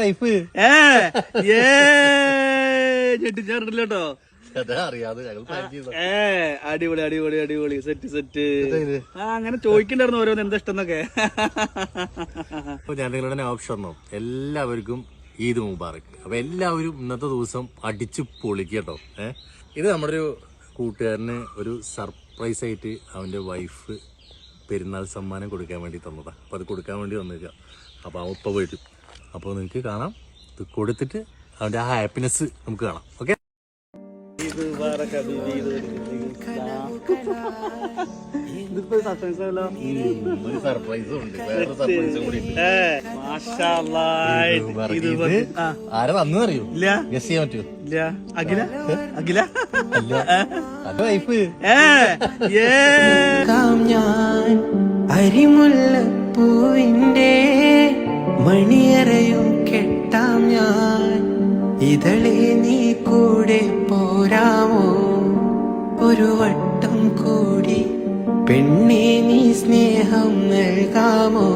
Wife ഞെട്ടിച്ചാറില്ലട്ടോ. അടിപൊളി അടിപൊളി അടിപൊളി സെറ്റ് സെറ്റ്. അങ്ങനെ ചോദിക്കണ്ടായിരുന്നു ഓരോന്ന് എന്താ ഇഷ്ടം എന്നൊക്കെ. അപ്പൊ ഞാൻ നിങ്ങളുടെ ഓപ്ഷനോ എല്ലാവർക്കും ഈദ് മുബാറക്. അപ്പൊ എല്ലാവരും ഇന്നത്തെ ദിവസം അടിച്ചു പൊളിക്കട്ടോ. ഇത് നമ്മുടെ ഒരു കൂട്ടുകാരന് ഒരു സർപ്രൈസ് ആയിട്ട് അവന്റെ വൈഫ് പെരുന്നാൾ സമ്മാനം കൊടുക്കാൻ വേണ്ടി തന്നതാ. അപ്പൊ അത് കൊടുക്കാൻ വേണ്ടി വന്നിരിക്കുക. അപ്പൊ അവൻ ഇപ്പൊ വരും. അപ്പോൾ നിങ്ങൾക്ക് കാണാം. ഇത് കൊടുത്തിട്ട് അവന്റെ ആ ഹാപ്പിനെസ് നമുക്ക് കാണാം. ഓക്കെ, സർപ്രൈസും ഉണ്ട്. വേറെ സർപ്രൈസും കൂടി ആരാ തന്നു അറിയോ? ഗസ് ചെയ്യാൻ പറ്റുമോ? അഖില അഖില അത് വൈഫ്. ഞാൻ അരിമുല്ലപ്പൂവിന്റെ മണിയറയും കെട്ടാം ഞാൻ. ഇതളെ നീ കൂടെ പോരാമോ ഒരു വട്ടം കൂടി? പെണ്ണെ നീ സ്നേഹം നൽകാമോ?